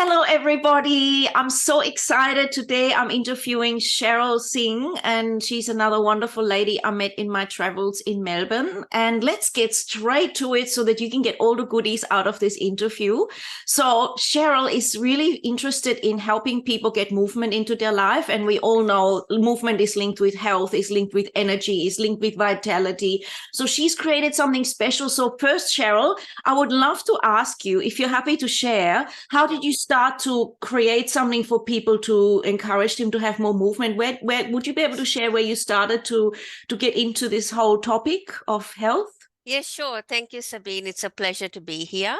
Hello, everybody. I'm so excited. Today I'm interviewing Sherol Singh, and she's another wonderful lady I met in my travels in Melbourne. And let's get straight to it so that you can get all the goodies out of this interview. So, Sherol is really interested in helping people get movement into their life. And we all know movement is linked with health, is linked with energy, is linked with vitality. So, she's created something special. So, first, Sherol, I would love to ask you if you're happy to share, how did you start to create something for people to encourage them to have more movement? Where would you be able to share where you started to get into this whole topic of health? Yes, sure. Thank you, Sabine. It's a pleasure to be here.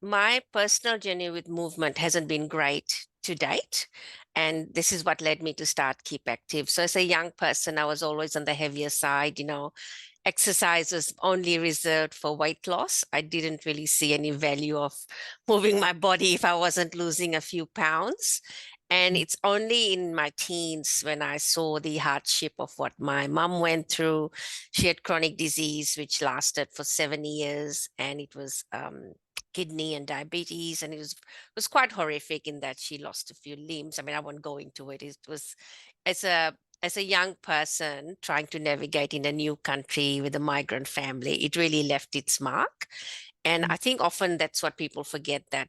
My personal journey with movement hasn't been great to date. And this is what led me to start Keep Active. So as a young person, I was always on the heavier side, exercise was only reserved for weight loss. I didn't really see any value of moving my body if I wasn't losing a few pounds. And it's only in my teens when I saw the hardship of what my mom went through. She had chronic disease, which lasted for 7 years, and it was kidney and diabetes. And it was quite horrific in that she lost a few limbs. I mean, I won't go into it. It was as a young person trying to navigate in a new country with a migrant family, it really left its mark. And I think often that's what people forget, that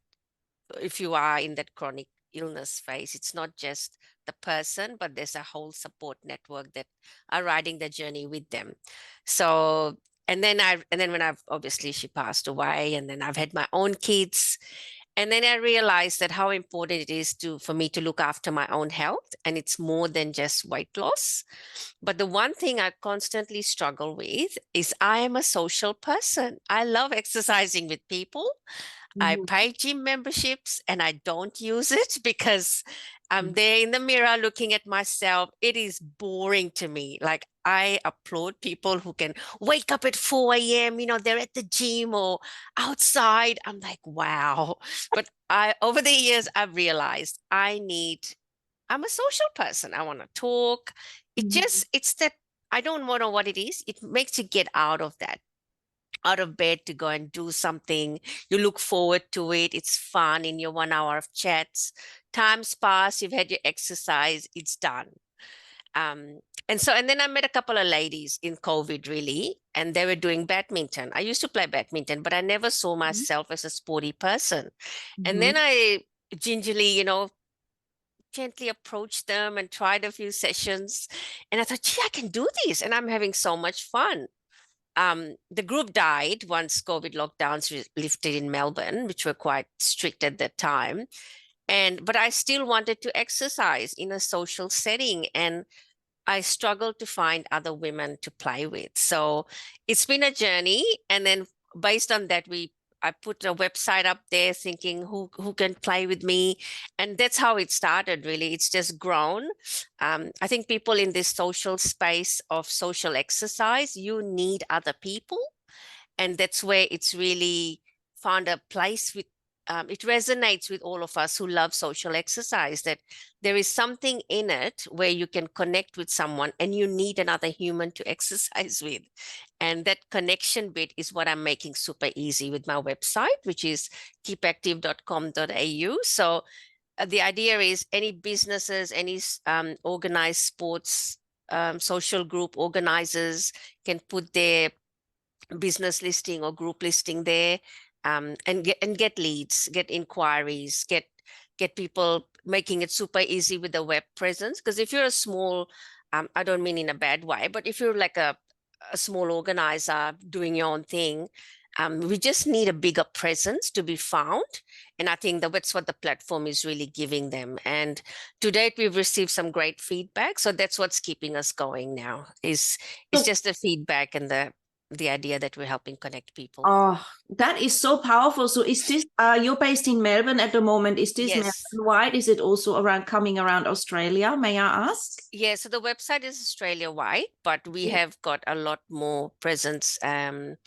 if you are in that chronic illness phase, it's not just the person, but there's a whole support network that are riding the journey with them. So, and then when I've obviously she passed away, and then I've had my own kids. And then I realized that how important it is for me to look after my own health. And it's more than just weight loss. But the one thing I constantly struggle with is I am a social person. I love exercising with people. I Mhm. pay gym memberships and I don't use it because I'm there in the mirror looking at myself. It is boring to me. Like, I applaud people who can wake up at 4 a.m., they're at the gym or outside. I'm like, wow. But over the years, I've realized I'm a social person. I want to talk. Mhm. It's that I don't know what it is. It makes you get out of bed to go and do something. You look forward to it. It's fun in your 1 hour of chats. Time's pass, you've had your exercise, it's done. Um, and then I met a couple of ladies in COVID, really, and they were doing badminton. I used to play badminton, but I never saw myself as a sporty person. And then Mhm. I gingerly, gently approached them and tried a few sessions. And I thought, gee, I can do this. And I'm having so much fun. The group died once COVID lockdowns lifted in Melbourne, which were quite strict at that time. But I still wanted to exercise in a social setting, and I struggled to find other women to play with. So it's been a journey. And then based on that, I put a website up there thinking who can play with me. And that's how it started, really. It's just grown. I think people in this social space of social exercise, you need other people. And that's where it's really found a place with it resonates with all of us who love social exercise, that there is something in it where you can connect with someone and you need another human to exercise with. And that connection bit is what I'm making super easy with my website, which is keepactive.com.au. So the idea is any businesses, any organized sports social group organizers can put their business listing or group listing there, and get leads, get inquiries, get people, making it super easy with the web presence. Because if you're a small, I don't mean in a bad way, but if you're like a small organizer doing your own thing, we just need a bigger presence to be found. And I think that's what the platform is really giving them. And to date, we've received some great feedback. So that's what's keeping us going now, is it's So, just the feedback and the idea that we're helping connect people. oh, that is so powerful. So, is this you're based in Melbourne at the moment? Is this Melbourne Yes. wide? Is it also around coming around Australia? May I ask? Yeah, so the website is Australia wide, but we have got a lot more presence in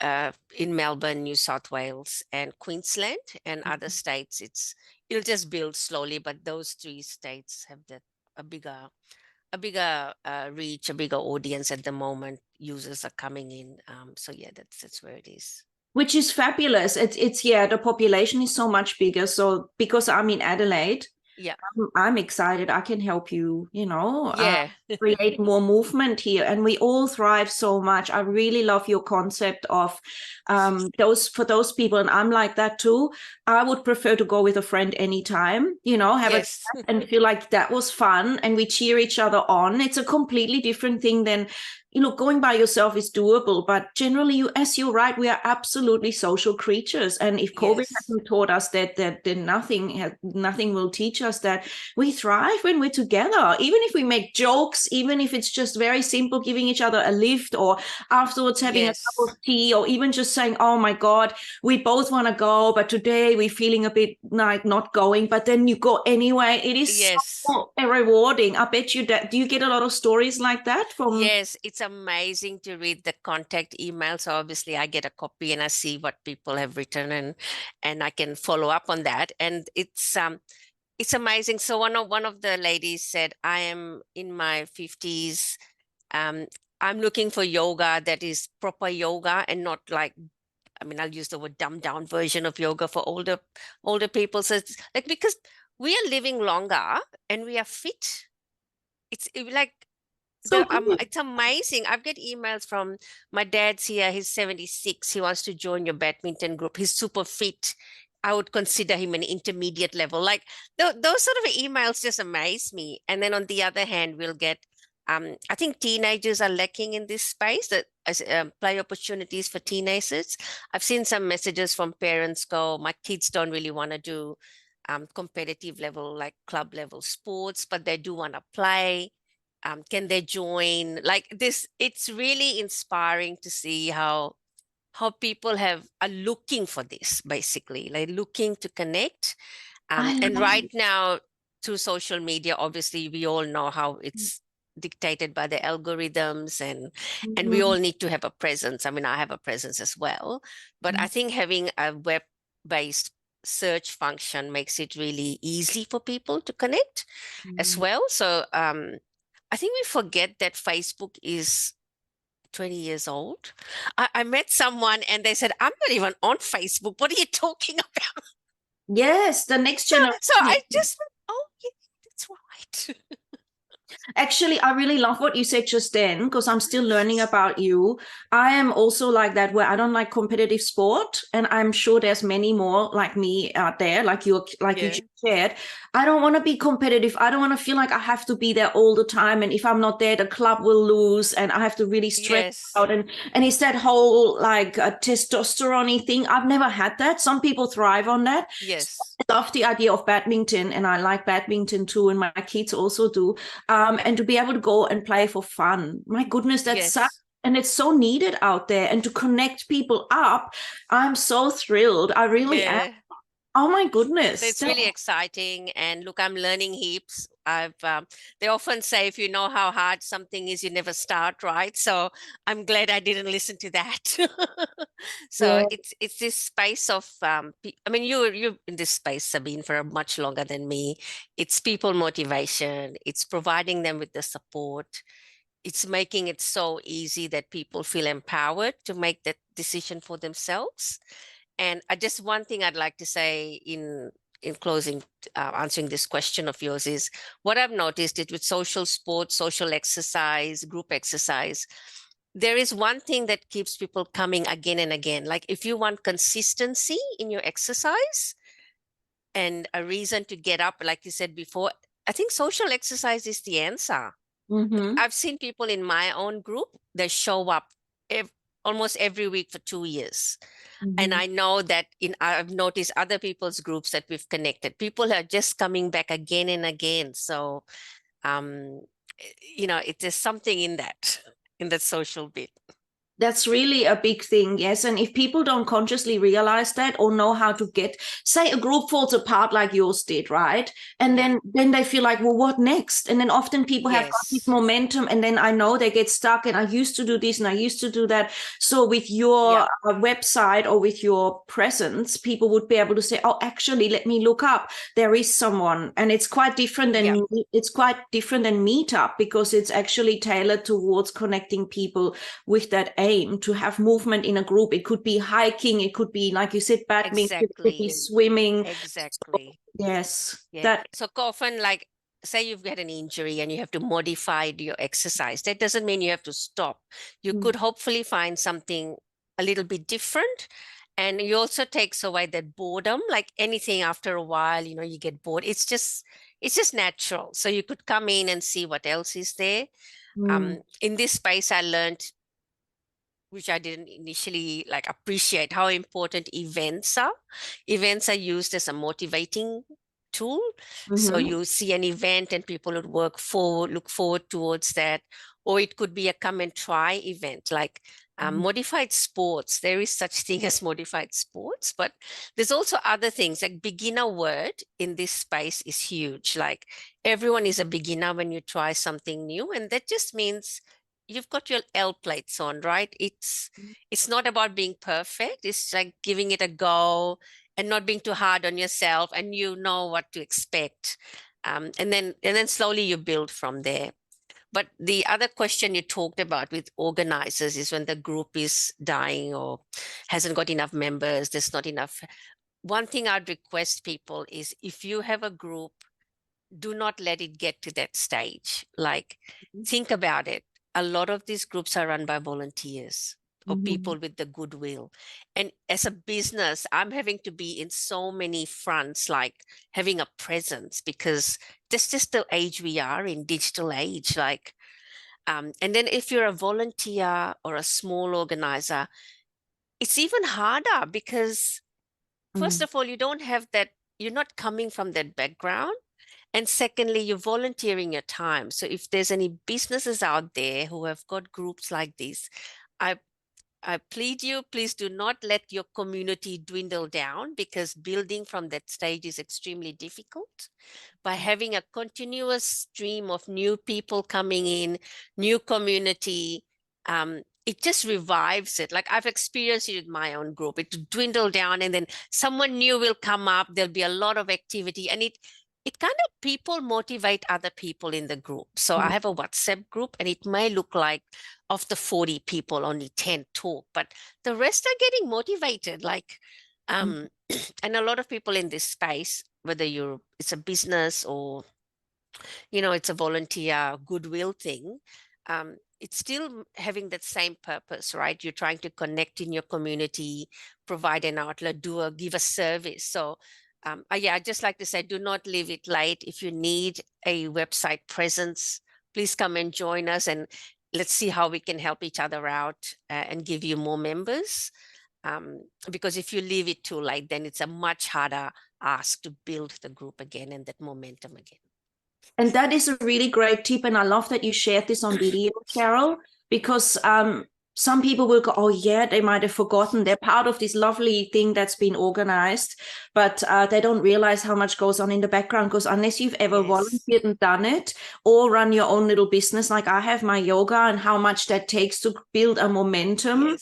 Melbourne, New South Wales, and Queensland, and other states. It'll just build slowly, but those three states have a bigger reach, a bigger audience at the moment. Users are coming in. So yeah, that's where it is. which is fabulous. It's yeah, the population is so much bigger. So because I'm in Adelaide, Yeah. I'm excited. I can help you, Yeah. create more movement here. And we all thrive so much. I really love your concept of those people. And I'm like that too. I would prefer to go with a friend anytime, have a Yes. chat and feel like that was fun and we cheer each other on. It's a completely different thing than going by yourself is doable, but generally, as you're right, we are absolutely social creatures. And if COVID Yes. hasn't taught us that, then nothing will teach us that we thrive when we're together. Even if we make jokes, even if it's just very simple, giving each other a lift, or afterwards having a cup Yes. of tea, or even just saying, "Oh my God, we both want to go, but today we're feeling a bit like not going," but then you go anyway. It is Yes. so rewarding. I bet you that. Do you get a lot of stories like that from? Yes, it's amazing to read the contact emails. So obviously I get a copy and I see what people have written, and I can follow up on that. And it's amazing. So one of the ladies said, I am in my 50s. Um, I'm looking for yoga that is proper yoga and not like, I mean, I'll use the word dumbed down version of yoga for older people. So it's like, because we are living longer and we are fit. Like So good. it's amazing. I've got emails from my dad's here. He's 76. He wants to join your badminton group. He's super fit. I would consider him an intermediate level. Like those sort of emails just amaze me. And then on the other hand, we'll get I think teenagers are lacking in this space, that as play opportunities for teenagers. I've seen some messages from parents go, my kids don't really want to do competitive level, like club level sports, but they do want to play. Can they join like this? It's really inspiring to see how people are looking for this, basically like looking to connect. I And love right it. now, through social media, obviously we all know how it's dictated by the algorithms, and we all Mhm. need to have a presence. I mean, I have a presence as well, but I think having a web based search function makes it really easy for people to connect as Mhm. well. So I think we forget that Facebook is 20 years old. I met someone and they said, I'm not even on Facebook. What are you talking about? Yes, the next So generation. I just went, oh, yeah, that's right. Actually, I really love what you said just then because I'm still learning about you. I am also like that where I don't like competitive sport, and I'm sure there's many more like me out there, like you Yeah. just shared. I don't want to be competitive. I don't want to feel like I have to be there all the time, and if I'm not there, the club will lose, and I have to really stress Yes. out. And it's that whole like testosterone thing. I've never had that. Some people thrive on that. Yes. I love the idea of badminton, and I like badminton too, and my kids also do. And to be able to go and play for fun. My goodness, that's such, Yes. and it's so needed out there. And to connect people up, I'm so thrilled. I really am. Yeah. Oh my So goodness. it's really exciting. And look, I'm learning heaps. They often say if you know how hard something is, you never start, right? So I'm glad I didn't listen to that. So Yeah. it's this space of, I mean, you're in this space, Sabine, for much longer than me. It's people motivation. It's providing them with the support. It's making it so easy that people feel empowered to make that decision for themselves. And just one thing I'd like to say in closing, answering this question of yours is what I've noticed it with social sports, social exercise, group exercise. There is one thing that keeps people coming again and again. Like if you want consistency in your exercise and a reason to get up, like you said before, I think social exercise is the answer. Mm-hmm. I've seen people in my own group that show up ev almost every week for 2 years. And Mm-hmm. I know that I've noticed other people's groups that we've connected. People are just coming back again and again. So, um, it is something in that social bit. That's really a big thing, yes. And if people don't consciously realize that or know how to say a group falls apart like yours did, right? And Yeah. then they feel like, well, what next? And then often people have got this Yes. momentum, and then I know they get stuck. And I used to do this, and I used to do that. So with your Yeah. website or with your presence, people would be able to say, oh, actually, let me look up. There is someone, and it's quite different Yeah. than Meetup because it's actually tailored towards connecting people with that age aim to have movement in a group. It could be hiking, it could be, like you said, badminton, it could be Exactly. swimming. Exactly. Yes, Yeah. that. So often, like, say you've got an injury and you have to modify your exercise. That doesn't mean you have to stop. You could hopefully find something a little bit different. And it also takes away that boredom, like anything after a while, you get bored. It's just natural. So you could come in and see what else is there. In this space, I learned, which I didn't initially like appreciate, how important events are. Events are used as a motivating tool. So you see an event and people would look forward towards that. Or it could be a come and try event, like modified sports. There is such thing as modified sports, but there's also other things, like beginner word in this space is huge. Like everyone is a beginner when you try something new. And that just means you've got your L plates on, right? It's not about being perfect. It's like giving it a go and not being too hard on yourself, and you know what to expect. And then slowly you build from there. But the other question you talked about with organizers is when the group is dying or hasn't got enough members, there's not enough. One thing I'd request people is, if you have a group, do not let it get to that stage. Like, think about it. A lot of these groups are run by volunteers or people with the goodwill. And as a business, I'm having to be in so many fronts, like having a presence, because that's just the age we are in, digital age. Like, and then if you're a volunteer or a small organizer, it's even harder because, first of all, you don't have that, you're not coming from that background. And secondly, you're volunteering your time. So if there's any businesses out there who have got groups like this, I I plead you, please do not let your community dwindle down, because building from that stage is extremely difficult. By having a continuous stream of new people coming in, new community, it just revives it. Like I've experienced it in my own group. It dwindle down and then someone new will come up. There'll be a lot of activity, and it kind of, people motivate other people in the group. So I have a WhatsApp group, and it may look like of the 40 people, only 10 talk, but the rest are getting motivated. Like, and a lot of people in this space, whether it's a business or, it's a volunteer goodwill thing, it's still having that same purpose, right? You're trying to connect in your community, provide an outlet, give a service. So yeah, I just like to say, do not leave it late. If you need a website presence, please come and join us, and let's see how we can help each other out and give you more members. Because if you leave it too late, then it's a much harder ask to build the group again and that momentum again. And that is a really great tip. And I love that you shared this on video, Sherol, because some people will go, oh, yeah, they might have forgotten. They're part of this lovely thing that's been organized, but they don't realize how much goes on in the background. Because unless you've ever volunteered and done it, or run your own little business, like I have my yoga, and how much that takes to build a momentum.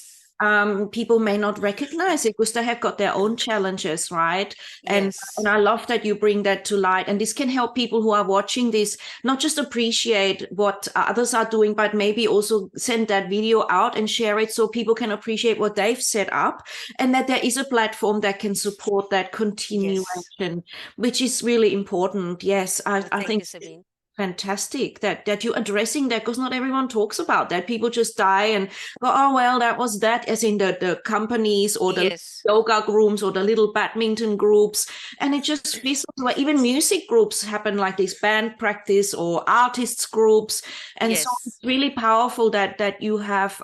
People may not recognize it because they have got their own challenges, right? And I love that you bring that to light. And this can help people who are watching this not just appreciate what others are doing, but maybe also send that video out and share it so people can appreciate what they've set up, and that there is a platform that can support that continuation, which is really important. Yes, I think. You, Sabine. Fantastic that you're addressing that, because not everyone talks about that. People just die and go, oh, well, that was that, as in the companies or the yoga groups or the little badminton groups. And it just fizzles away. Even music groups happen like this, band practice or artists groups. And so it's really powerful that you have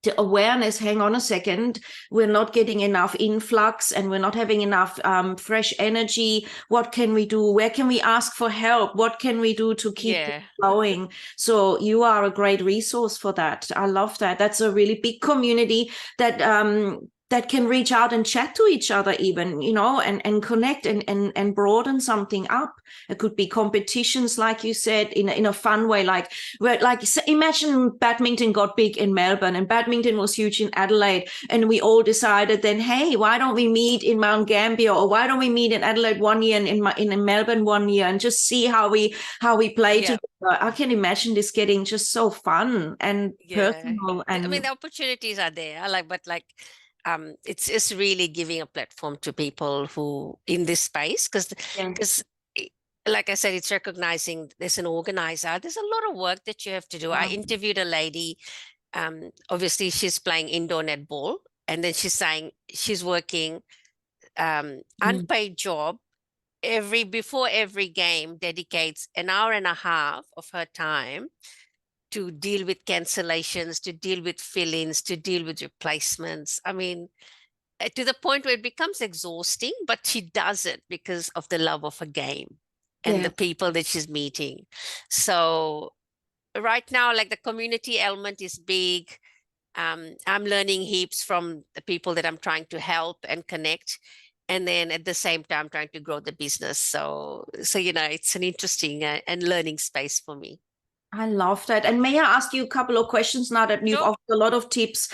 the awareness, hang on a second, we're not getting enough influx and we're not having enough fresh energy. What can we do? Where can we ask for help? What can we do to keep it flowing? So you are a great resource for that. I love that. That's a really big community that that can reach out and chat to each other even, and connect and broaden something up. It could be competitions, like you said, in a fun way, like imagine badminton got big in Melbourne and badminton was huge in Adelaide, and we all decided then, hey, why don't we meet in Mount Gambier, or why don't we meet in Adelaide one year and in Melbourne one year, and just see how we play Yeah. together. I can imagine this getting just so fun and Yeah. personal. I mean, And the opportunities are there, but it's really giving a platform to people who in this space, yeah. because like I said, it's recognizing there's an organizer. There's a lot of work that you have to do. I interviewed a lady. Obviously, she's playing indoor netball, and then she's saying she's working Mm. unpaid job before every game, dedicates an hour and a half of her time to deal with cancellations, to deal with fill-ins, to deal with replacements. I mean, to the point where it becomes exhausting, but she does it because of the love of a game and Yeah. the people that she's meeting. So right now, like the community element is big. I'm learning heaps from the people that I'm trying to help and connect. And then at the same time, trying to grow the business. So it's an interesting and learning space for me. I love that. And may I ask you a couple of questions now that you've Sure. offered a lot of tips?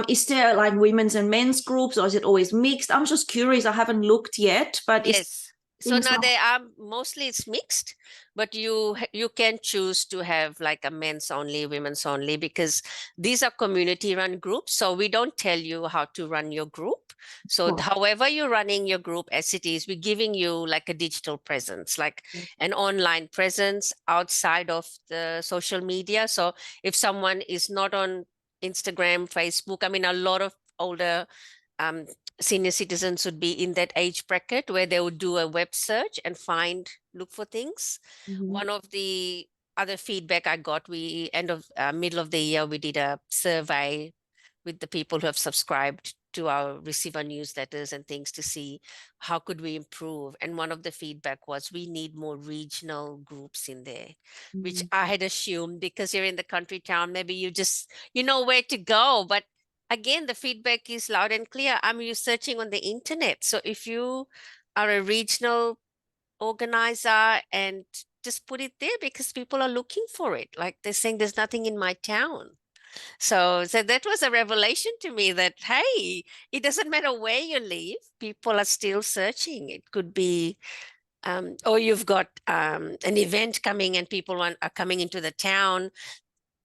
Is there like women's and men's groups, or is it always mixed? I'm just curious. I haven't looked yet, but is Yes. So things now like they are mostly it's mixed, but you can choose to have like a men's only, women's only, because these are community run groups. So we don't tell you how to run your group. So oh, however you're running your group as it is, we're giving you like a digital presence, like an online presence outside of the social media. So if someone is not on Instagram, Facebook, I mean, a lot of older um, senior citizens would be in that age bracket where they would do a web search and look for things. mhm. One of the other feedback I got, middle of the year, we did a survey with the people who have subscribed to our receiver newsletters and things to see how could we improve. And one of the feedback was we need more regional groups in there, which Mhm. I had assumed because you're in the country town, maybe you know where to go. But again, the feedback is loud and clear. I'm researching on the internet. So if you are a regional organizer, and just put it there because people are looking for it. Like they're saying there's nothing in my town. So that was a revelation to me that, hey, it doesn't matter where you live, people are still searching. It could be, or you've got an event coming and are coming into the town.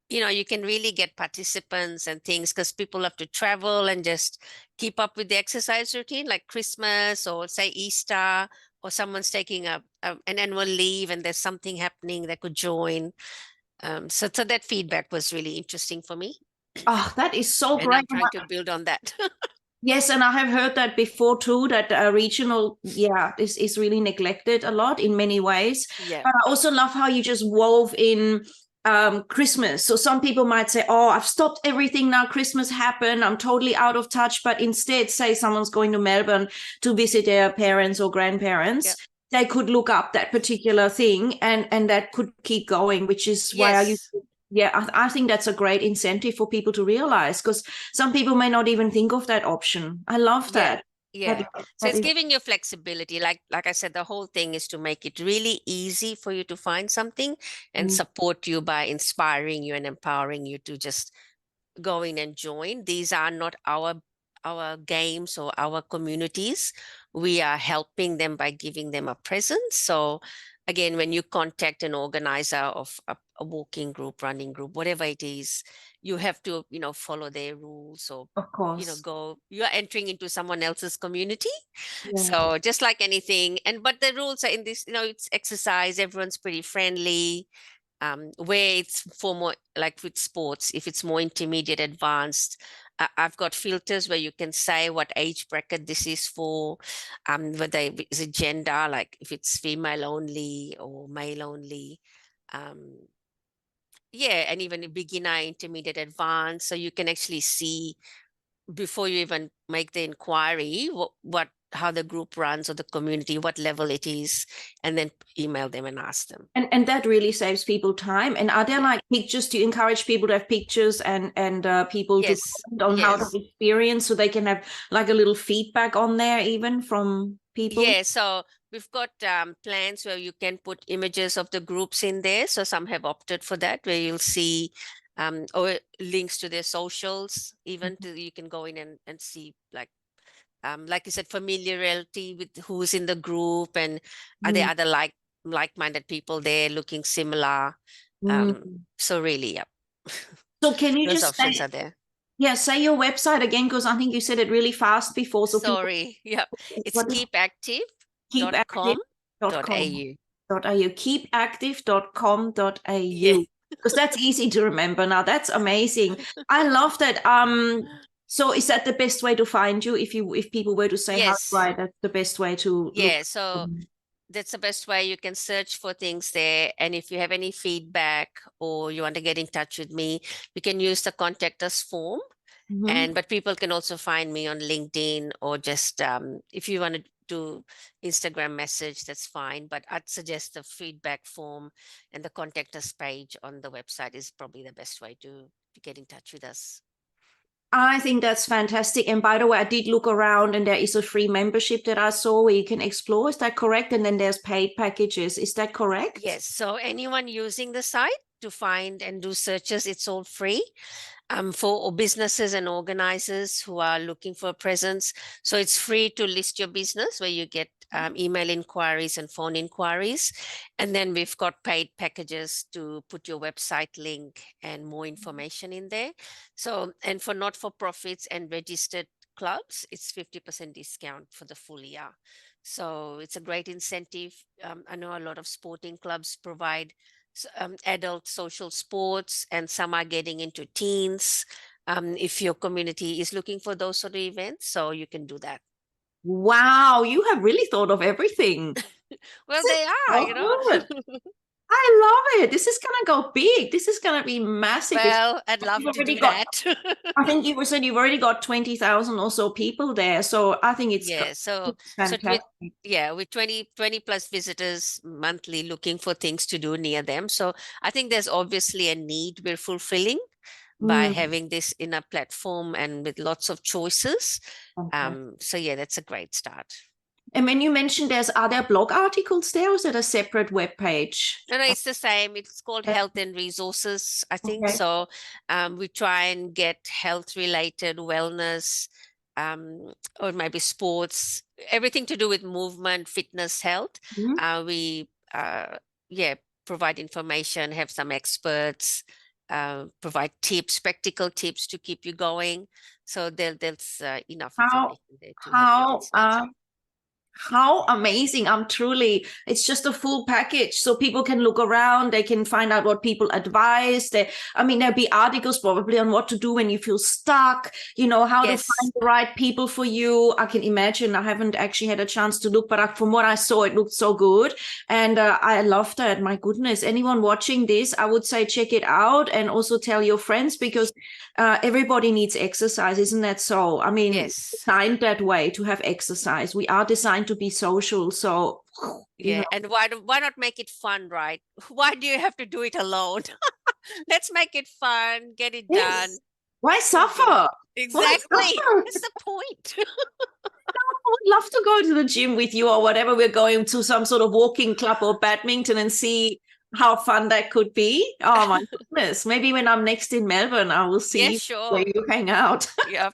You can really get participants and things because people have to travel and just keep up with the exercise routine, like Christmas or say Easter, or someone's taking an annual leave and there's something happening that could join. So that feedback was really interesting for me, Oh, that is so and great. I'm trying to build on that. Yes, and I have heard that before too, that regional, yeah, is really neglected a lot in many ways. Yeah. But I also love how you just wove in Christmas. So some people might say, oh, I've stopped everything now. Christmas happened. I'm totally out of touch. But instead, say someone's going to Melbourne to visit their parents or Yeah. grandparents, they could look up that particular thing, and that could keep going, which is why I use. Yes. Yeah, I think that's a great incentive for people to realize, because some people may not even think of that option. I love Yeah. that. That, Yeah. So that it's is, giving you flexibility. Like I said, the whole thing is to make it really easy for you to find something and mm, support you by inspiring you and empowering you to just go in and join. These are not our games or our communities. We are helping them by giving them a presence. So again, when you contact an organizer of a walking group, running group, whatever it is, you have to, follow their rules, or of course. you're entering into someone else's community. Yeah, So just like anything, but the rules are in this, it's exercise, everyone's pretty friendly. Where it's for more, like with sports, if it's more intermediate, advanced, I've got filters where you can say what age bracket this is for, whether it's a gender, like if it's female only or male only. Um, yeah, and even a beginner, intermediate, advanced, so you can actually see before you even make the inquiry what how the group runs or the community, what level it is, and then email them and ask them. And that really saves people time. And are there like pictures to encourage people to have pictures and people to Yes, comment on how they experience, so they can have like a little feedback on there even from people? Yeah, so we've got plans where you can put images of the groups in there. So some have opted for that, where you'll see or links to their socials, even to you can go in and see like you said, familiarity with who's in the group, and are there other like-minded people there looking similar. So really, yeah. So can you Those just options say, are there. yeah, say your website again, because I think you said it really fast before. So people, Sorry. Yeah. It's what is keepactive.com.au. keepactive.com.au? Keepactive.com.au. Yeah. Because that's easy to remember now. That's amazing. I love that. So is that the best way to find you? If people were to say how to Yes. write, that's the best way to look. Yeah. So that's the best way. You can search for things there. And if you have any feedback or you want to get in touch with me, you can use the contact us form. But people can also find me on LinkedIn, or just if you want to do Instagram message, that's fine. But I'd suggest the feedback form and the contact us page on the website is probably the best way to get in touch with us. I think that's fantastic. And by the way, I did look around and there is a free membership that I saw where you can explore. Is that correct? And then there's paid packages. Is that correct? Yes. So anyone using the site to find and do searches, it's all free. For businesses and organizers who are looking for a presence. So it's free to list your business, where you get email inquiries and phone inquiries. And then we've got paid packages to put your website link and more information in there. So, and for not-for-profits and registered clubs, it's 50% discount for the full year. So it's a great incentive. I know a lot of sporting clubs provide adult social sports, and some are getting into teens. If your community is looking for those sort of events, so you can do that. Wow, you have really thought of everything. Well, This is they are, so you know. good. I love it. This is gonna go big. This is gonna be massive. Well, I'd love You've to already do got, that. I think you were saying you've already got 20,000 or so people there. So I think Yeah, so it's with fantastic. with 20 plus visitors monthly looking for things to do near them. So I think there's obviously a need we're fulfilling by Mm, having this in a platform and with lots of choices. okay. So yeah, that's a great start. And when you mentioned are there blog articles there, or is it a separate web page? No, it's the same. It's called Health and Resources, I think. Okay. So we try and get health related wellness, or maybe sports, everything to do with movement, fitness, health. Mhm. We yeah, provide information, have some experts, provide tips, practical tips to keep you going. So there's enough How information there to help you get how started. how amazing. It's just a full package. So people can look around, they can find out what people advise. There'll be articles probably on what to do when you feel stuck, how to Yes. find the right people for you. I can imagine. I haven't actually had a chance to look, but from what I saw, it looked so good. And I loved it. My goodness, anyone watching this, I would say check it out, and also tell your friends, because everybody needs exercise, isn't that so? Yes. Designed that way to have exercise. We are designed to be social. So, Yeah, and why not make it fun, right? Why do you have to do it alone? Let's make it fun, get it yes. done. Why Enjoy. suffer? Why Exactly. suffer? That's the point. I would love to go to the gym with you, or whatever. We're going to some sort of walking club or badminton and see how fun that could be. Oh my goodness. Maybe when I'm next in Melbourne, I will Yes, see where sure. you hang out. Yep,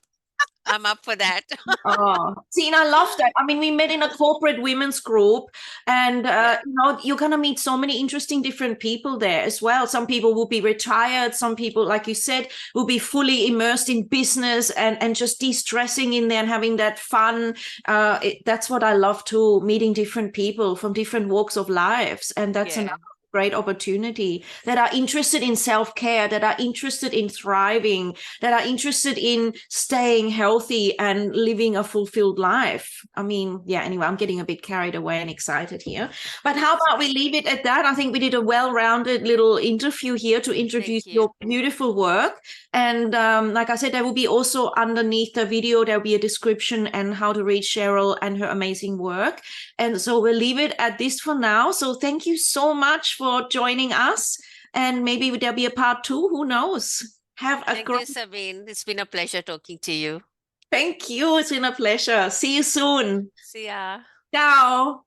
I'm up for that. Oh, see, and I love that. We met in a corporate women's group, and Yeah. you're gonna meet so many interesting different people there as well. Some people will be retired. Some people, like you said, will be fully immersed in business and just de-stressing in there and having that fun. That's what I love too, meeting different people from different walks of lives, and that's Yeah. enough. great opportunity, that are interested in self-care, that are interested in thriving, that are interested in staying healthy and living a fulfilled life. I mean, yeah, anyway, I'm getting a bit carried away and excited here. But how about we leave it at that? I think we did a well-rounded little interview here to introduce your beautiful work. And like I said, there will be also underneath the video, there'll be a description and how to reach Sherol and her amazing work. And so we'll leave it at this for now. So thank you so much for joining us. And maybe there'll be a part 2, who knows? Thank you, Sabine. It's been a pleasure talking to you. Thank you. It's been a pleasure. See you soon. See ya. Ciao.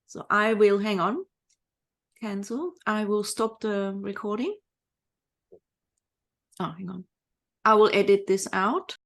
So I will, hang on, cancel. I will stop the recording. Oh, hang on. I will edit this out.